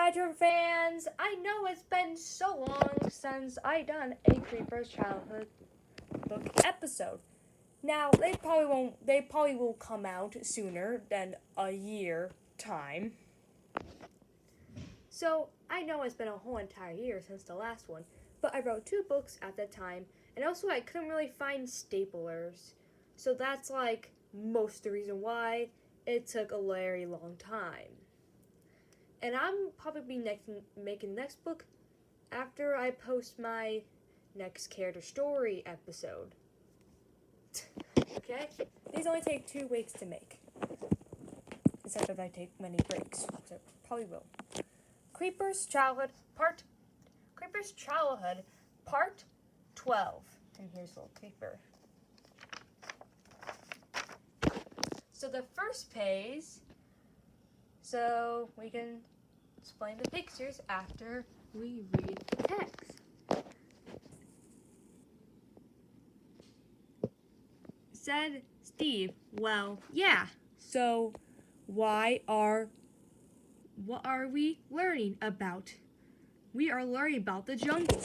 Adventure fans! I know it's been so long since I done a Creeper's Childhood book episode. Now they probably will come out sooner than a year time. So I know it's been a whole entire year since the last one, but I wrote 2 books at the time, and also I couldn't really find staplers. So that's like most of the reason why it took a very long time. And I'm probably making the next book after I post my next character story episode. Okay? These only take 2 weeks to make. Except if I take many breaks, so probably will. Creeper's Childhood Part 12. And here's a little creeper. So the first page, so we can explain the pictures after we read the text. Said Steve, well, yeah, so what are we learning about? We are learning about the jungle.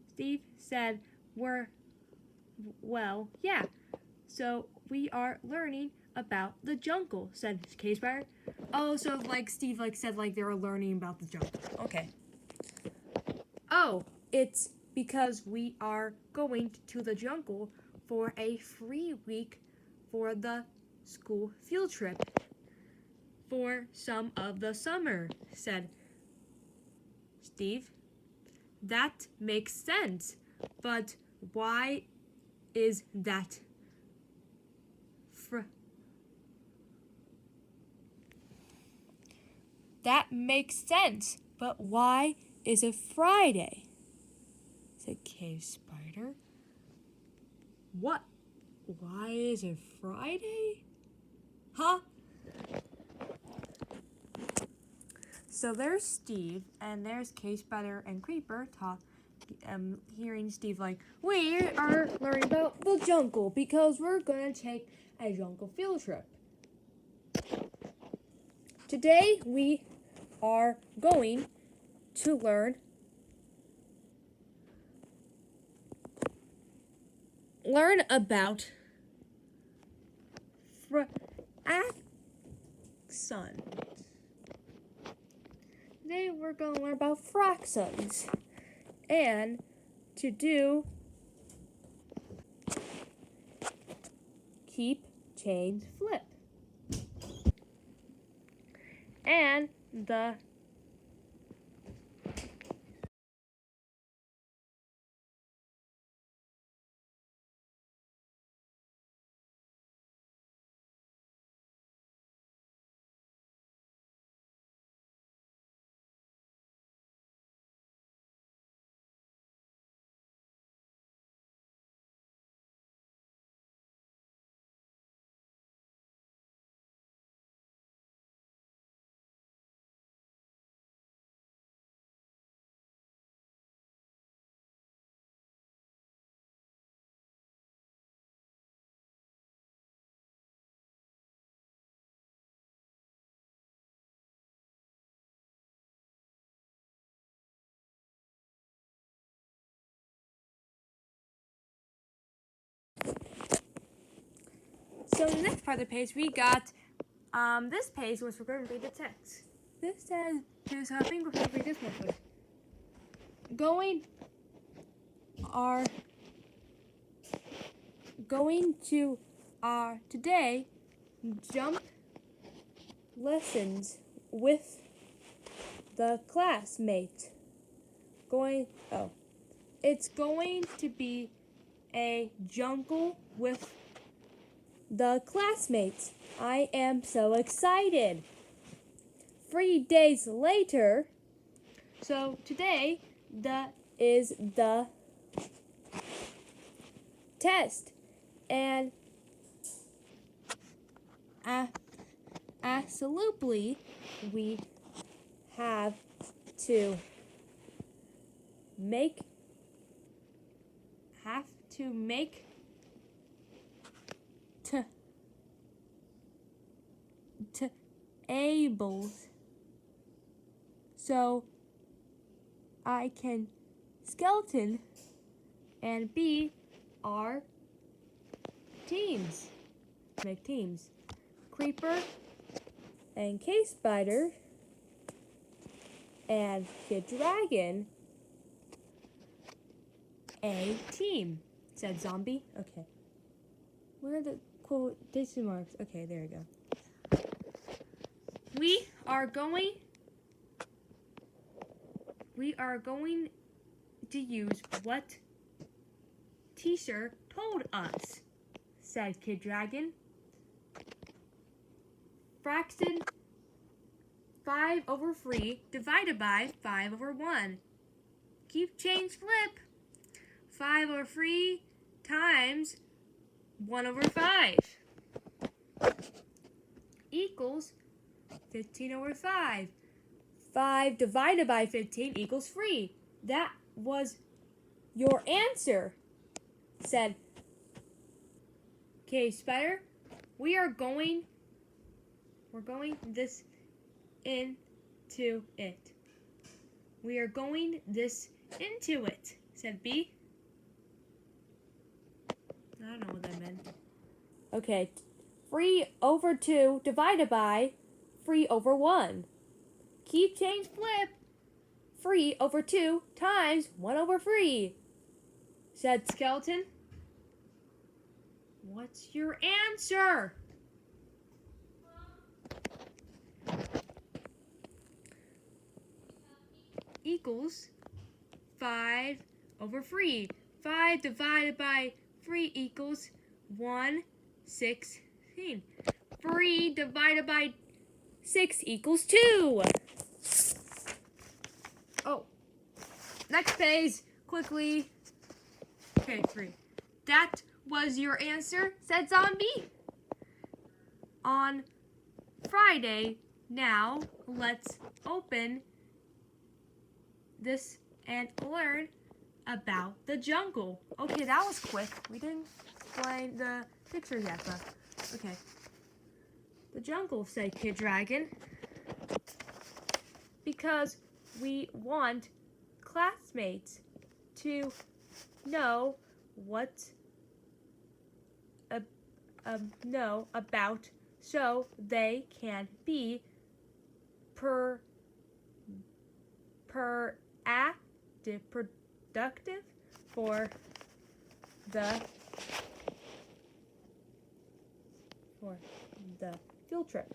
Steve said, well, yeah, so we are learning about the jungle, said Case Spider. Oh, so like Steve said they were learning about the jungle. Okay. Oh, it's because we are going to the jungle for a free week for the school field trip for some of the summer, said Steve. That makes sense, but why is that That makes sense, but why is it Friday? Said Cave Spider. What? Why is it Friday? Huh? So there's Steve, and there's Cave Spider and Creeper hearing Steve we are learning about the jungle because we're gonna take a jungle field trip. Today we are going to learn about fractions. Today we're going to learn about fractions. And to do, keep, change, flip. And the So the next part of the page, we got this page was we're going to read the text. This says, I think we're going to read this one. Going to today jump lessons with the classmate. It's going to be a jungle with the classmates. I am so excited. 3 days later, so today is the test, and absolutely we have to make ables. So I can skeleton and B are teams. Make teams. Creeper and cave spider and kid dragon a team, said zombie. Okay. Where are the quotation marks? Okay, there we go. We are going to use what teacher told us, said Kid Dragon. Fraction 5/3 divided by 5/1. Keep change flip. 5/3 times 1/5 equals 15/5. 5 divided by 15 equals 3. That was your answer, said Cave Spider. We're going this into it. We are going this into it, said B. I don't know what that meant. Okay. 3/2 divided by 3/1. Keep change flip. 3/2 times 1/3, said Skeleton. What's your answer? Equals 5/3. 5 divided by 3 equals 1/16. 3 divided by 6 equals 2. Oh, next page, quickly. Okay, 3. That was your answer, said Zombie. On Friday, now let's open this and learn about the jungle. Okay, that was quick. We didn't explain the picture yet, but okay. The jungle, said Kid Dragon. Because we want classmates to know what know about, so they can be productive for the field trip,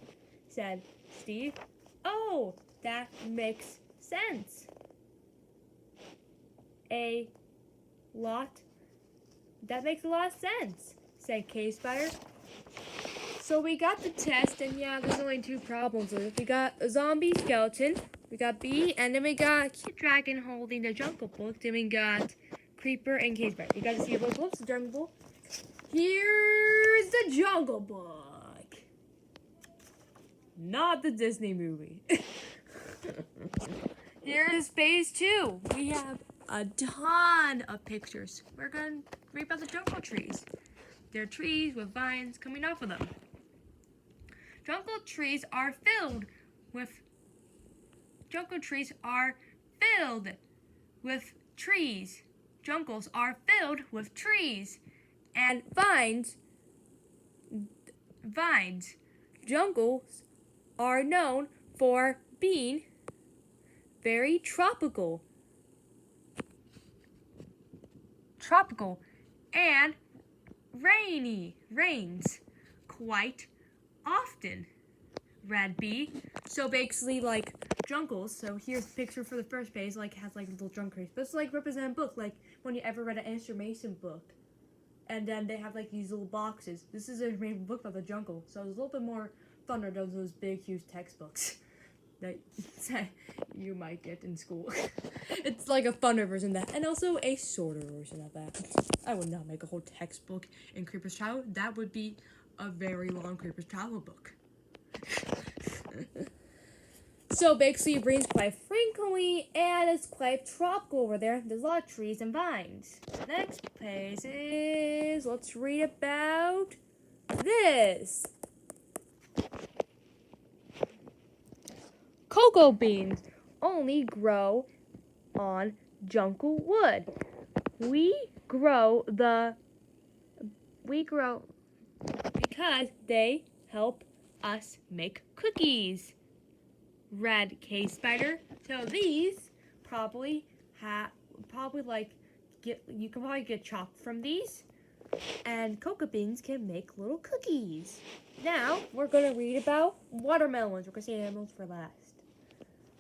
said Steve. Oh, that makes sense. That makes a lot of sense, said Cave Spider. So we got the test, and yeah, there's only 2 problems with it. We got a zombie skeleton, we got B, and then we got Kid Dragon holding the Jungle Book, then we got Creeper and Cave Spider. You guys see a book? Whoops, the Jungle Book. Here's the Jungle Book. Not the Disney movie. Here's phase 2. We have a ton of pictures. We're going to read about the jungle trees. They're trees with vines coming off of them. Jungle trees are filled with trees. Jungles are filled with trees and vines. Jungles are known for being very tropical and rains quite often. Red B. So basically, like jungles. So here's a picture for the first page. Like has like little jungle trees, but it's like represent a book. Like when you ever read an information book, and then they have like these little boxes. This is a book about the jungle, so it's a little bit more funner than those big, huge textbooks that you might get in school. It's like a funner version of that, and also a shorter version of that. I would not make a whole textbook in Creeper's Childhood. That would be a very long Creeper's Childhood book. So basically, it rains quite frequently, and it's quite tropical over there. There's a lot of trees and vines. Next page is, let's read about this. cocoa beans only grow on jungle wood. We grow because they help us make cookies. Red cave spider. So these probably you can probably get chopped from these, and cocoa beans can make little cookies. Now we're gonna read about watermelons. We're gonna say animals for last.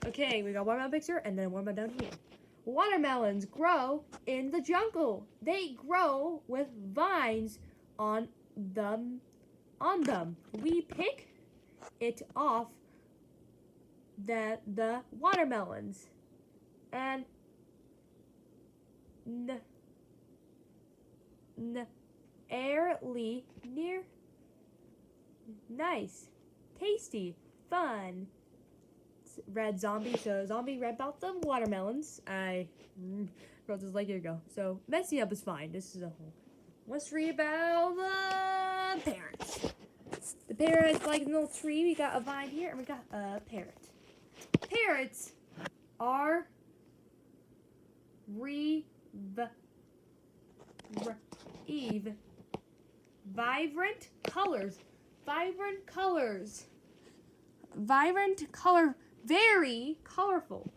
Okay, we got watermelon picture and then watermelon down here. Watermelons grow in the jungle. They grow with vines on them. We pick it off the watermelons and airly near nice, tasty, fun. Red zombie. So zombie read about the watermelons. I wrote this like, here you go. So messing up is fine. This is a whole. Let's read about the parrots. The parrot's like a little tree. We got a vine here and we got a parrot. Parrots are vibrant color, very colorful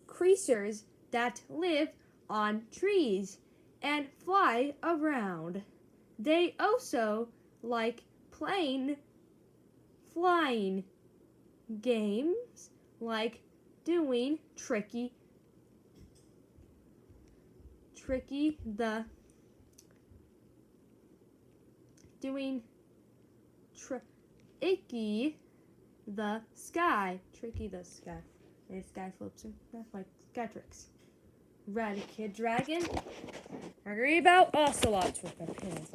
creatures that live on trees and fly around. They also like playing flying games like doing tricky the sky. And sky flips. That's like sky tricks. Red kid dragon. I read about ocelots with my pins.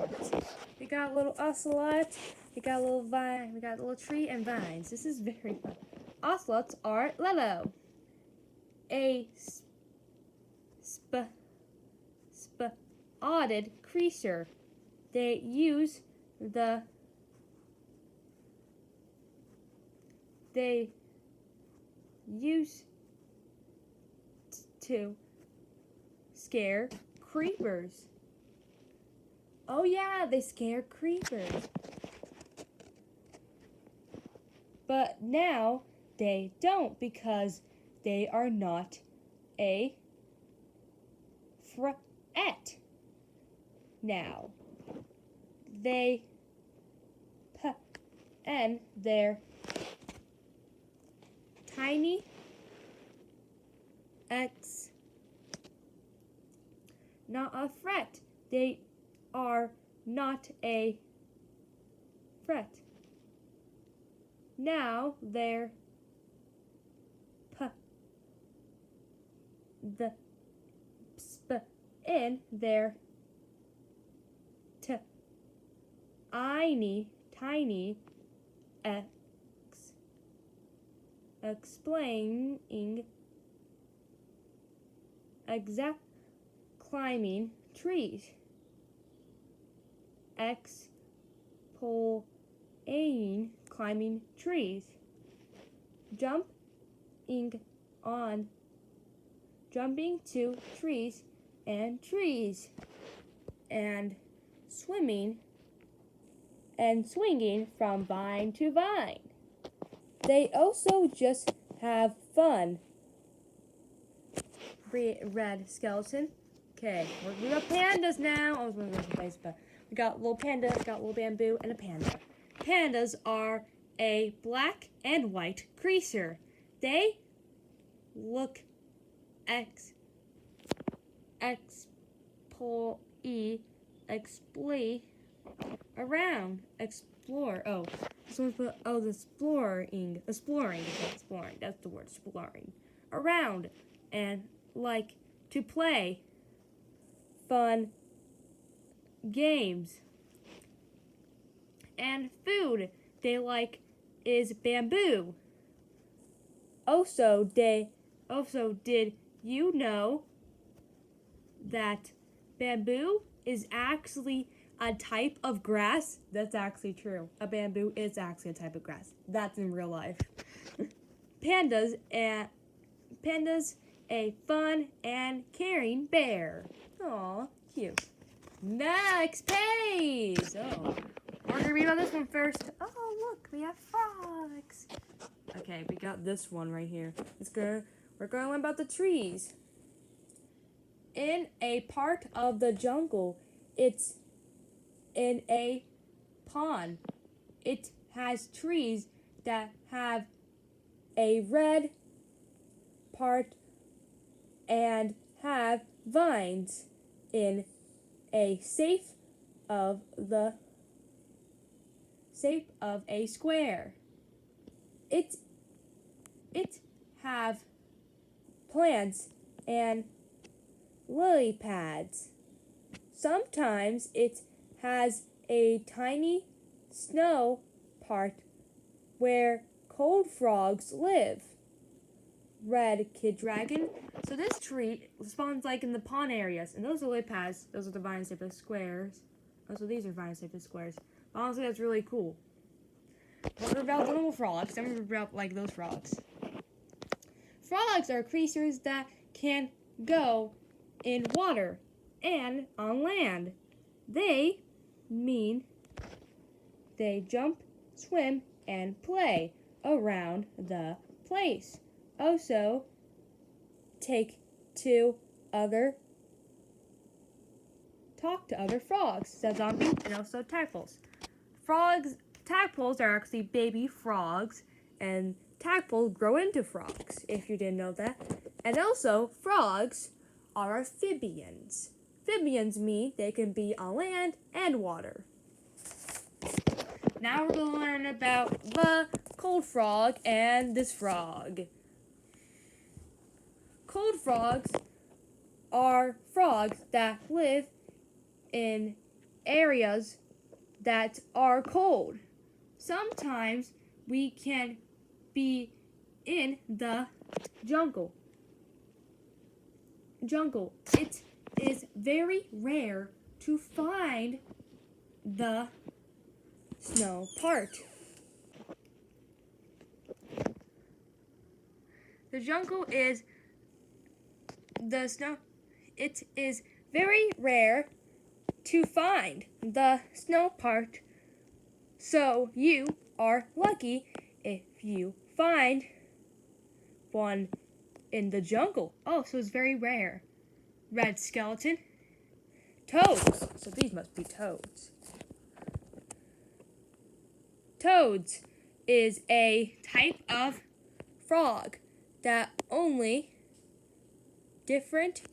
We got a little ocelot. We got a little vine. We got a little tree and vines. This is very fun. Ocelots are little. A spotted creature. They use to scare creepers. Oh yeah, they scare creepers. But now they don't because they are not a threat. Now they and they're tiny not a threat. They are not a threat. Now they're in their tiny explaining exact climbing trees. Climbing trees. Jumping to trees and swimming and swinging from vine to vine. They also just have fun. Red skeleton. Okay, we got pandas now. I was going to go to the place, but we got a little panda, we got a little bamboo, and a panda. Pandas are a black and white creature. They look explore. Oh, exploring. That's the word, exploring. Around and like to play fun games. And food they like is bamboo. Also, did you know that bamboo is actually a type of grass? That's actually true. A bamboo is actually a type of grass. That's in real life. Pandas a fun and caring bear. Aw, cute. Next page. Oh, we're gonna read about this one first. Oh, look, we have frogs. Okay, we got this one right here. We're going to learn about the trees. In a part of the jungle, it's in a pond. It has trees that have a red part and have vines in a shape of a square. It have plants and lily pads. Sometimes it has a tiny snow part where cold frogs live. Red kid dragon. So this tree spawns like in the pond areas, and those are lily pads. Those are the vine shaped squares. Oh, so these are vine shaped squares. But honestly, that's really cool. What about little frogs? Then we're about like those frogs. Frogs are creatures that can go in water and on land. They jump, swim, and play around the place. Also, talk to other frogs, said Zombie, and also tadpoles. Tadpoles are actually baby frogs, and tadpoles grow into frogs, if you didn't know that. And also, frogs are amphibians. Amphibians mean they can be on land and water. Now we're going to learn about the cold frog and this frog. Cold frogs are frogs that live in areas that are cold. Sometimes we can be in the jungle. It is very rare to find the snow part. The jungle is the snow. It is very rare to find the snow part. So you are lucky if you find one in the jungle. Oh, so it's very rare. Red skeleton. Toads. So these must be toads. Toads is a type of frog that only different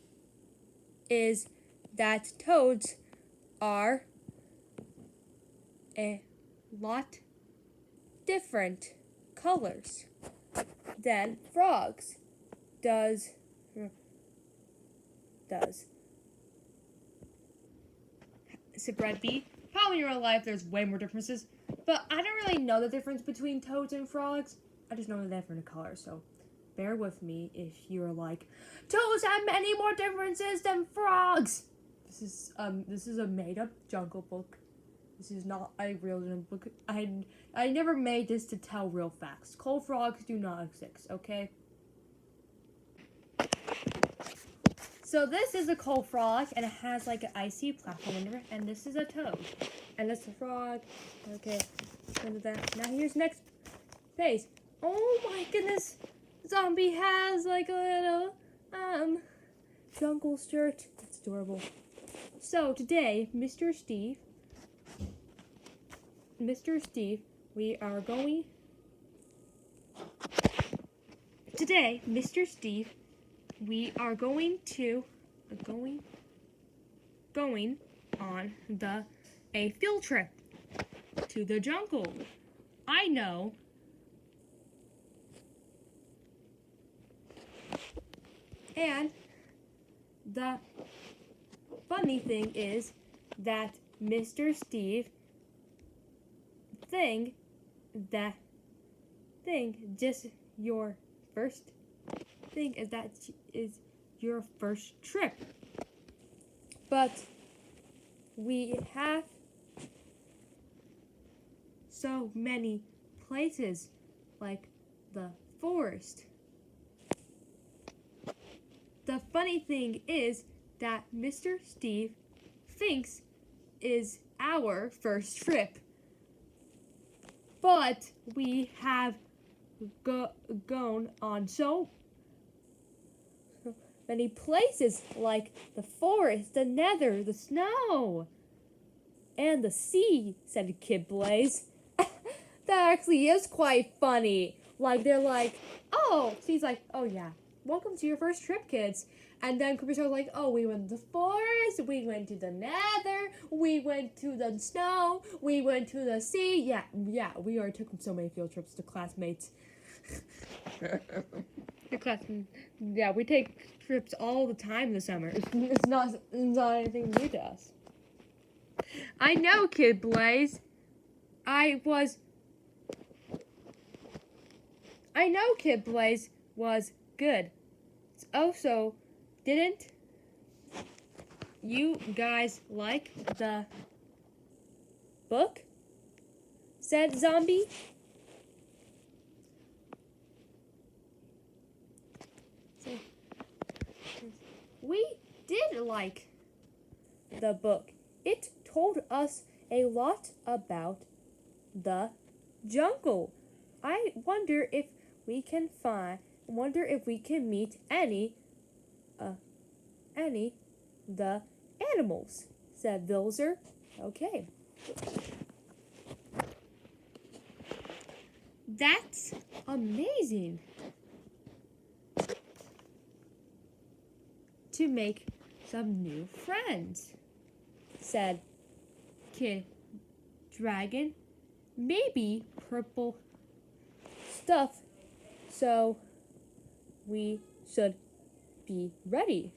is that toads are a lot different colors than frogs does. Said Brad B. Probably in real life there's way more differences, but I don't really know the difference between toads and frogs. I just know they're different colors, so bear with me if you're like, toads have many more differences than frogs. This is a made-up jungle book. This is not a real jungle book. I never made this to tell real facts. Cold frogs do not exist, okay? So this is a cold frog, and it has like an icy platform under it, and this is a toad. And this is a frog. Okay, now here's next page. Oh my goodness! Zombie has like a little jungle shirt. That's adorable. So today, Mr. Steve, we are going on a field trip to the jungle. I know. And the funny thing is that Mr. Steve your first trip. But we have so many places like the forest. The funny thing is that Mr. Steve thinks is our first trip. But we have gone on so many places like the forest, the nether, the snow, and the sea, said Kid Blaze. That actually is quite funny. Like, they're like, oh, Steve's like, oh yeah, welcome to your first trip, kids. And then Cooper's like, oh, we went to the forest, we went to the nether, we went to the snow, we went to the sea. Yeah, we already took so many field trips to classmates. Yeah, we take trips all the time in the summer. It's not anything new to us. I know, Kid Blaze. I know Kid Blaze was good. Also, didn't you guys like the book? Said Zombie. We did like the book. It told us a lot about the jungle. I wonder if we can meet any the animals, said Vilzer. Okay. That's amazing. To make some new friends, said Kid Dragon. Maybe purple stuff, so we should be ready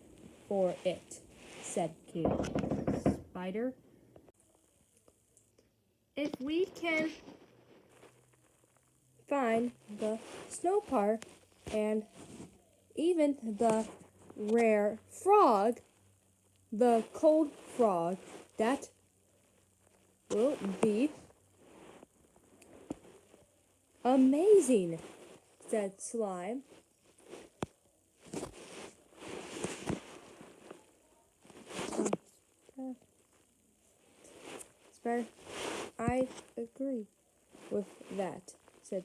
for it, said Kid Spider. If we can find the snow part and even the rare frog, the cold frog, that will be amazing, said Slime. Spare, I agree with that, said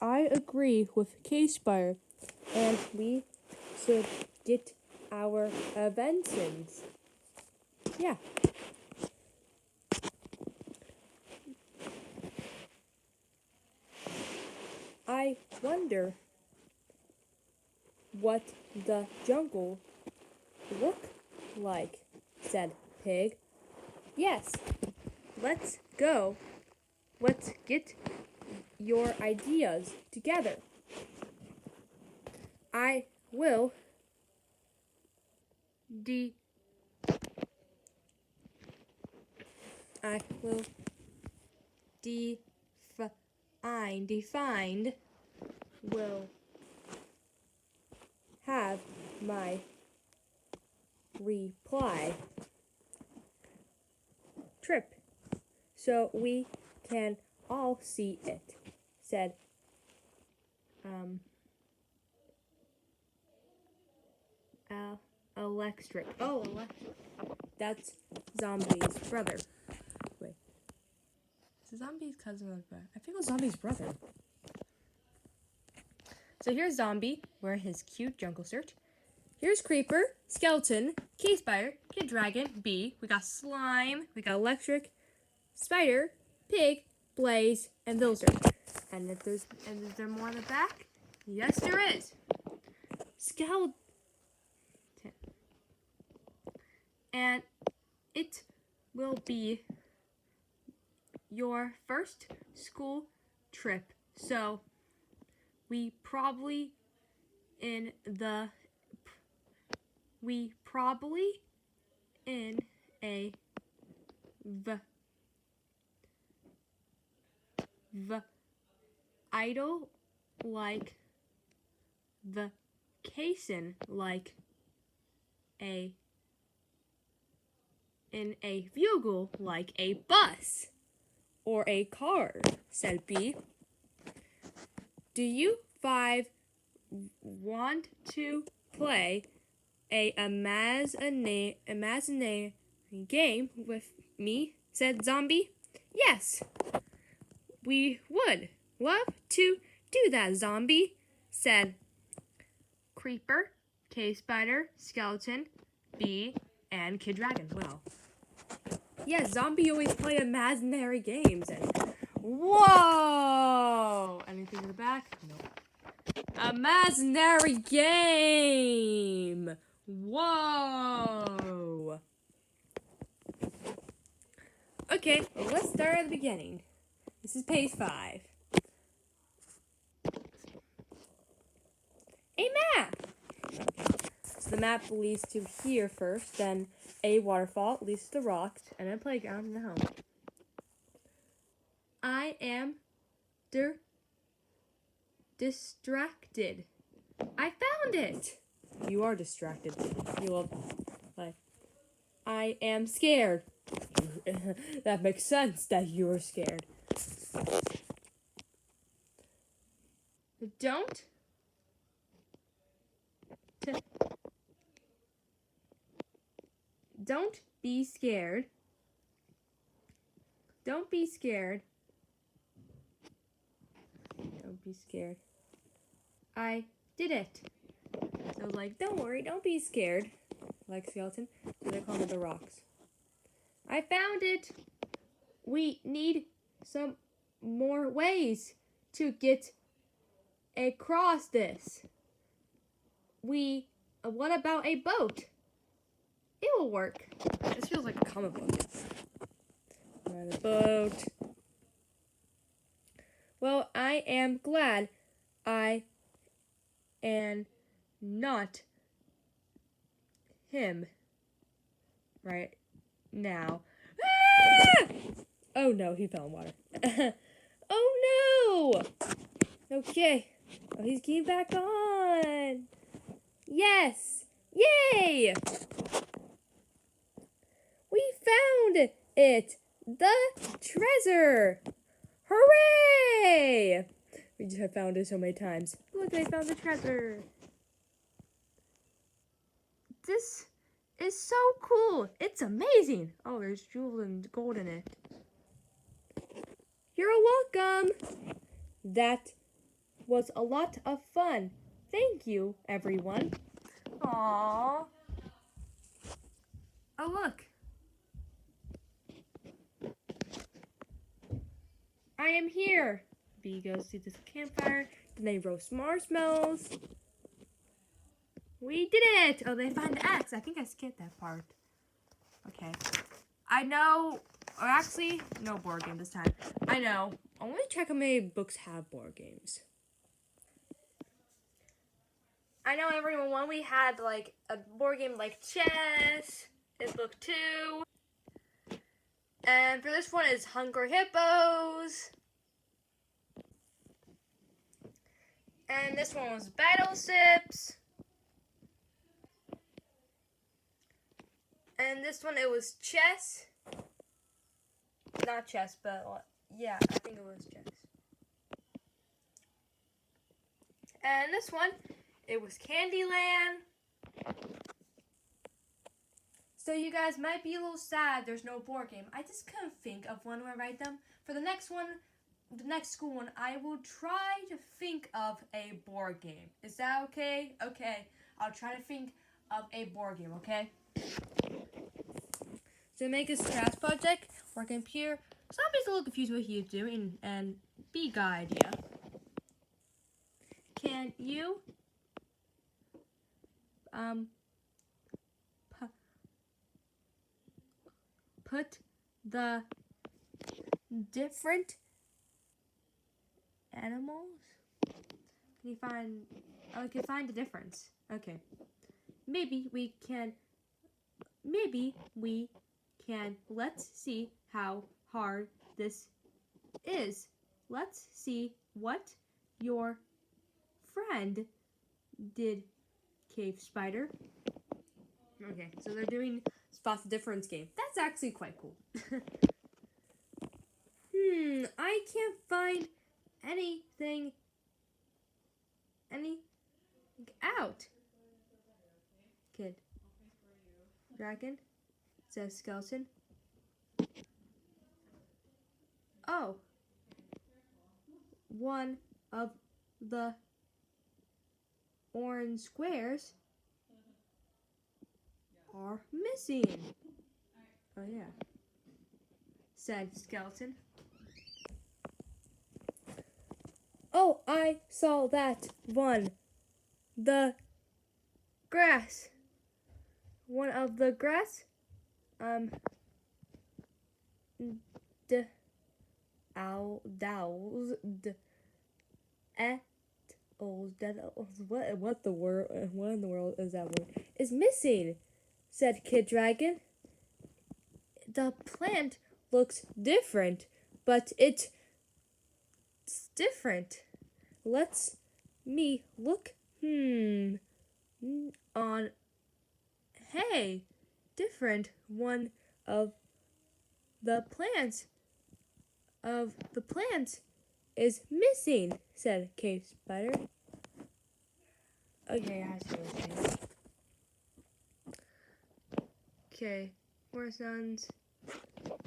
I agree with K-Spire, and we should get our inventions. Yeah. I wonder what the jungle look like, said Pig. Yes, let's go. Let's get your ideas together. I will defined will have my reply trip so we can all see it, said Electric. Oh, Electric. That's Zombie's brother. Wait. Is Zombie's cousin or brother? I think it was Zombie's brother. So here's Zombie wearing his cute jungle shirt. Here's Creepr, Skeleton, K-Spider, Kid Dragon, Bee. We got Slime. We got Electric, Spider, Pig, Blaze, and Vilzer. And is there more in the back? Yes, there is. Skeleton. And it will be your first school trip. So we probably in a idle like vacation, like a in a vehicle like a bus or a car, said B. Do you five want to play a imaginary game with me, said Zombie. Yes, we would love to do that, Zombie, said Creeper, K-Spider, Skeleton, Bee, and Kid Dragon. Wow. Yeah, Zombie always play imaginary games. And whoa! Anything in the back? Nope. Imaginary game! Whoa! Okay, well, let's start at the beginning. This is page 5. A map! So the map leads to here first, then a waterfall leads to the rocks, and a playground and a home. I am distracted. I found it! You are distracted. You will, like, I am scared. That makes sense that you are scared. Don't be scared. Don't be scared. Don't be scared. I did it. So like, don't worry, don't be scared. Like Skeleton. So they call it the rocks. I found it. We need some more ways to get across this. What about a boat? It will work. This feels like a comic book. The boat. Well, I am glad I am not him right now. Ah! Oh no, he fell in water. Oh no! Okay. Oh, he's getting back on. Yes! Yay! We found it! The treasure! Hooray! We just have found it so many times. Look, I found the treasure. This is so cool. It's amazing. Oh, there's jewels and gold in it. You're welcome. That was a lot of fun. Thank you, everyone. Aww. Oh, look. I am here. B goes to this campfire. Then they roast marshmallows. We did it. Oh, they find the axe. I think I skipped that part. Okay. I know. Or actually, no board game this time. I know. I want to check how many books have board games. I know everyone, when we had like a board game like chess, is book 2. And for this one is Hungry Hippos. And this one was Battleships. And this one, it was chess. Not chess, but yeah, I think it was chess. And this one, it was Candyland. So you guys might be a little sad there's no board game. I just couldn't think of one when I write them. For the next one, the next school one, I will try to think of a board game. Is that okay? Okay, I'll try to think of a board game, okay? So make a class project, work in computer. Zombie's a little confused what he's doing, and B got idea. Can you put the different animals? Can you find? Oh, I can find the difference. Okay. Maybe we can. Let's see how hard this is. Let's see what your friend did, Cave Spider. Okay, so they're doing spot the difference game. That's actually quite cool. I can't find anything out. Kid. Dragon. Says skeleton. Oh. One of the orange squares are missing. Oh yeah. Said skeleton. Oh, I saw that one. The grass. One of the grass. The dowels. What the word? What in the world is that word? Is missing, said Kid Dragon. The plant looks different, but it's different. Let's me look. On. Hey, different one of the plants. Is missing, said Cave Spider. Okay, I have to listen. Okay, more sounds.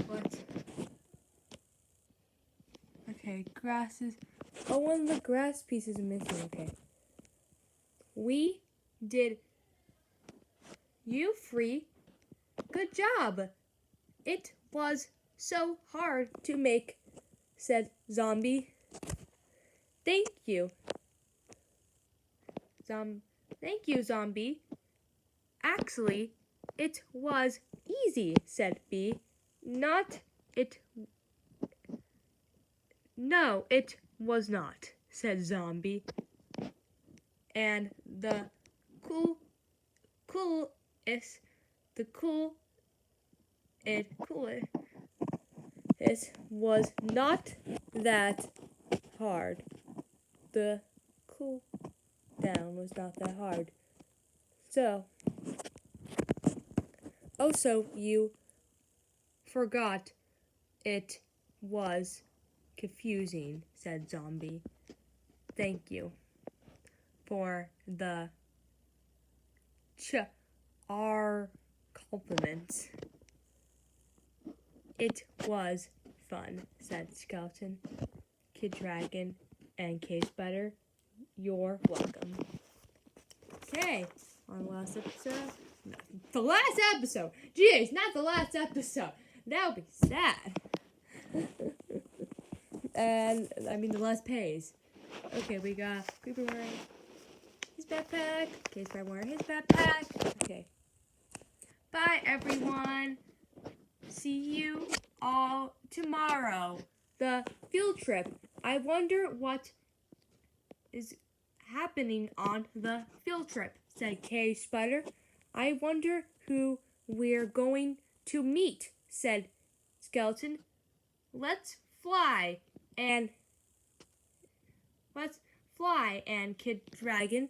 What? Okay, grasses. Oh, one of the grass pieces is missing. Okay. We did you free. Good job. It was so hard to make, said Zombie. Thank you. Thank you, Zombie. Actually, it was easy, said Bee. No, it was not, said Zombie. And the it was not that hard. The cool down was not that hard. So, also you forgot it was confusing, said Zombie. Thank you for the our compliments. It was fun, said Skeleton, Kid Dragon, and Cave Spider. You're welcome. Okay, on the last episode. No, the last episode! Jeez, not the last episode. That would be sad. And, I mean, the last pays. Okay, we got creepr wearing his backpack. Cave Spider wearing his backpack. Okay. Bye, everyone. See you all tomorrow. The field trip. I wonder what is happening on the field trip, said Cave Spider. I wonder who we're going to meet, said Skeleton. Let's fly and Kid Dragon.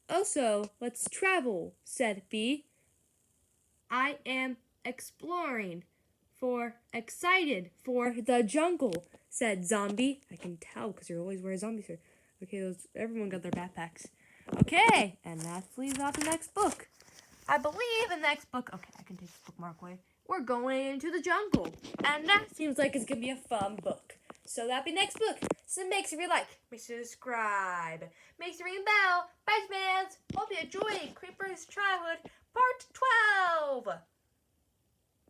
Also, let's travel, said Bee. I am excited for the jungle, said Zombie. I can tell because you're always wearing zombie shirt. Okay, everyone got their backpacks. Okay, and that leaves out the next book. I believe the next book. Okay, I can take this bookmark away. We're going into the jungle, and that seems like it's gonna be a fun book. So that'll be next book. So make sure you like, make sure you subscribe, make sure you ring the bell. Bye, fans. Hope you enjoyed Creeper's Childhood Part 12.